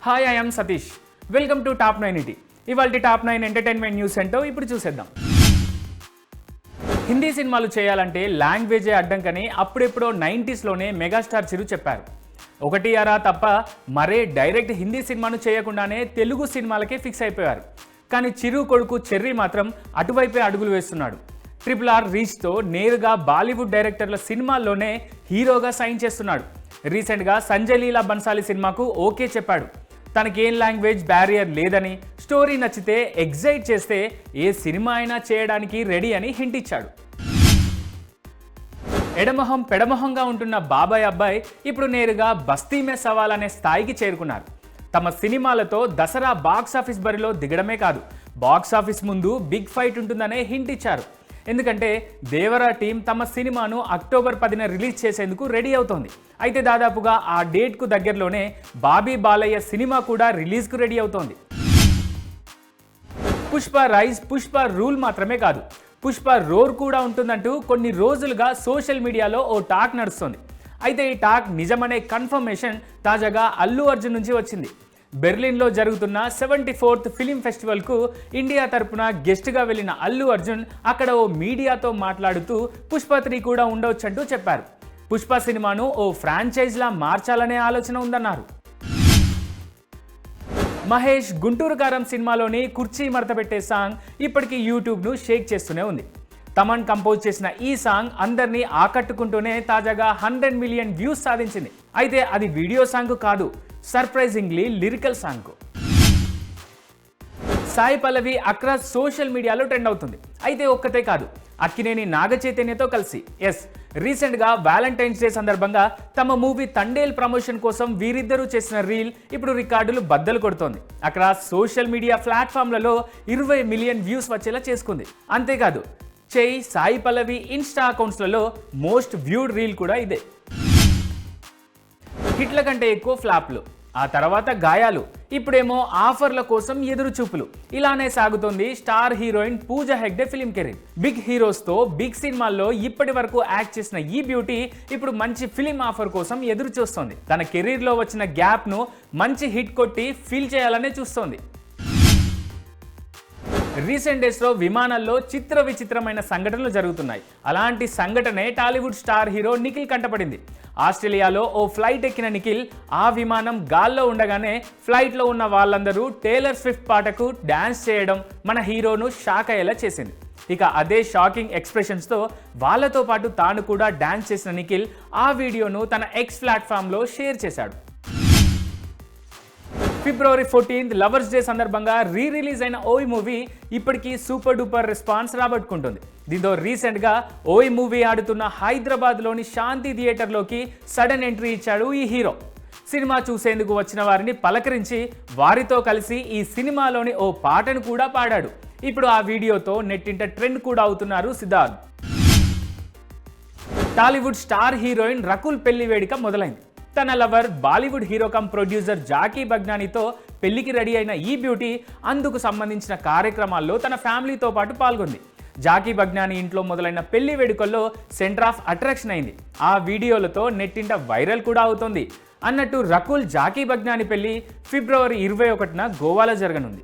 Hi, I am Satish. Welcome to top 9 ఇవాల్టి top 9 entertainment news ఏంటో ఇప్పుడు చూసేద్దాం. హిందీ సినిమాలు చేయాలంటే లాంగ్వేజే అడ్డంకని అప్పుడెప్పుడో 90sలోనే మెగాస్టార్ చిరు చెప్పారు. ఒకటి అరా తప్ప మరే డైరెక్ట్ హిందీ సినిమాను చేయకుండానే తెలుగు సినిమాలకే ఫిక్స్ అయిపోయారు. కానీ చిరు కొడుకు చెర్రీ మాత్రం అటువైపే అడుగులు వేస్తున్నాడు. RRR రీచ్తో నేరుగా బాలీవుడ్ డైరెక్టర్ల సినిమాల్లోనే హీరోగా సైన్ చేస్తున్నాడు. రీసెంట్గా సంజయ్ లీలా బన్సాలి సినిమాకు ఓకే చెప్పాడు. తనకేం లాంగ్వేజ్ బ్యారియర్ లేదని, స్టోరీ నచ్చితే ఎగ్జైట్ చేస్తే ఏ సినిమా అయినా చేయడానికి రెడీ అని హింట్ ఇచ్చాడు. ఎడమొహం పెడమొహంగా ఉంటున్న బాబాయ్ అబ్బాయి ఇప్పుడు నేరుగా బస్తీ మే సవాల్ అనే స్థాయికి చేరుకున్నారు. తమ సినిమాలతో దసరా బాక్సాఫీస్ బరిలో దిగడమే కాదు, బాక్సాఫీస్ ముందు బిగ్ ఫైట్ ఉంటుందనే హింట్ ఇచ్చారు. ఎందుకంటే దేవరా టీం తమ సినిమాను అక్టోబర్ 10న రిలీజ్ చేసేందుకు రెడీ అవుతోంది. అయితే దాదాపుగా ఆ డేట్కు దగ్గరలోనే బాబీ బాలయ్య సినిమా కూడా రిలీజ్కు రెడీ అవుతోంది. పుష్ప రైజ్, పుష్ప రూల్ మాత్రమే కాదు, పుష్ప రోర్ కూడా ఉంటుందంటూ కొన్ని రోజులుగా సోషల్ మీడియాలో ఓ టాక్ నడుస్తోంది. అయితే ఈ టాక్ నిజమనే కన్ఫర్మేషన్ తాజాగా అల్లు అర్జున్ నుంచి వచ్చింది. బెర్లిన్లో జరుగుతున్న 74th ఫిలిం ఫెస్టివల్కు ఇండియా తరపున గెస్ట్గా వెళ్ళిన అల్లు అర్జున్ అక్కడ ఓ మీడియాతో మాట్లాడుతూ పుష్ప 3 కూడా ఉండవచ్చంటూ చెప్పారు. పుష్ప సినిమాను ఓ ఫ్రాంచైజ్లా మార్చాలనే ఆలోచన ఉందన్నారు. మహేష్ గుంటూరు కారం సినిమాలోని కుర్చీ మడతపెట్టే సాంగ్ ఇప్పటికీ యూట్యూబ్ను షేక్ చేస్తూనే ఉంది. తమన్ కంపోజ్ చేసిన ఈ సాంగ్ అందరినీ ఆకట్టుకుంటూనే తాజాగా 100 మిలియన్ వ్యూస్ సాధించింది. అయితే అది వీడియో సాంగ్ కాదు, surprisingly lyrical song. Sai Pallavi across social మీడియాలో ట్రెండ్ అవుతుంది. అయితే ఒక్కతే కాదు, అక్కినేని నాగ చైతన్యతో కలిసి రీసెంట్గా వ్యాలంటైన్స్ డే సందర్భంగా తమ మూవీ తండేల్ ప్రమోషన్ కోసం వీరిద్దరూ చేసిన రీల్ ఇప్పుడు రికార్డులు బద్దలు కొడుతోంది. అక్రాస్ సోషల్ మీడియా ప్లాట్ఫామ్లలో 20 మిలియన్ వ్యూస్ వచ్చేలా చేసుకుంది. అంతేకాదు, సాయి పల్లవి ఇన్స్టా అకౌంట్స్లలో మోస్ట్ వ్యూడ్ రీల్ కూడా ఇదే. హిట్ల కంటే ఎక్కువ ఫ్లాప్లు, ఆ తర్వాత గాయాలు, ఇప్పుడేమో ఆఫర్ల కోసం ఎదురు చూపులు, ఇలానే సాగుతోంది star heroine Pooja Hegde film career. Big హీరోస్తో బిగ్ సినిమాల్లో ఇప్పటి వరకు యాక్ట్ చేసిన ఈ బ్యూటీ ఇప్పుడు మంచి ఫిలిం ఆఫర్ కోసం ఎదురు చూస్తోంది. తన కెరీర్లో వచ్చిన గ్యాప్ను మంచి హిట్ కొట్టి ఫిల్ చేయాలనే చూస్తోంది. రీసెంట్ డేస్లో విమానాల్లో చిత్ర విచిత్రమైన సంఘటనలు జరుగుతున్నాయి. అలాంటి సంఘటనే టాలీవుడ్ స్టార్ హీరో నిఖిల్ కంటపడింది. ఆస్ట్రేలియాలో ఓ ఫ్లైట్ ఎక్కిన నిఖిల్ ఆ విమానం గాల్లో ఉండగానే ఫ్లైట్లో ఉన్న వాళ్ళందరూ టేలర్ స్విఫ్ట్ పాటకు డ్యాన్స్ చేయడం మన హీరోను షాక్ అయ్యేలా చేసింది. ఇక అదే షాకింగ్ ఎక్స్ప్రెషన్స్తో వాళ్ళతో పాటు తాను కూడా డ్యాన్స్ చేసిన నిఖిల్ ఆ వీడియోను తన ఎక్స్ ప్లాట్ఫామ్లో షేర్ చేశాడు. ఫిబ్రవరి 14th లవర్స్ డే సందర్భంగా రిలీజ్ అయిన ఓయ్ మూవీ ఇప్పటికీ సూపర్ డూపర్ రెస్పాన్స్ రాబట్టుకుంటుంది. దీంతో రీసెంట్గా ఓయ్ మూవీ ఆడుతున్న హైదరాబాద్లోని శాంతి థియేటర్లోకి సడన్ ఎంట్రీ ఇచ్చాడు ఈ హీరో. సినిమా చూసేందుకు వచ్చిన వారిని పలకరించి వారితో కలిసి ఈ సినిమాలోని ఓ పాటను కూడా పాడాడు. ఇప్పుడు ఆ వీడియోతో నెట్టింట ట్రెండ్ కూడా అవుతున్నారు సిద్ధార్థ్. టాలీవుడ్ స్టార్ హీరోయిన్ రకుల్ పెళ్లి వేడుక మొదలైంది. తన lover Bollywood hero cum producer Jackky బగ్నానీతో పెళ్లికి రెడీ అయిన ఈ బ్యూటీ అందుకు సంబంధించిన కార్యక్రమాల్లో తన ఫ్యామిలీతో పాటు పాల్గొంది. జాకీ బగ్నానీ ఇంట్లో మొదలైన పెళ్లి వేడుకల్లో సెంటర్ ఆఫ్ అట్రాక్షన్ అయింది. ఆ వీడియోలతో నెట్టింట వైరల్ కూడా అవుతోంది. అన్నట్టు రకుల్ జాకీ బగ్నానీ పెళ్లి ఫిబ్రవరి 21న గోవాలో జరగనుంది.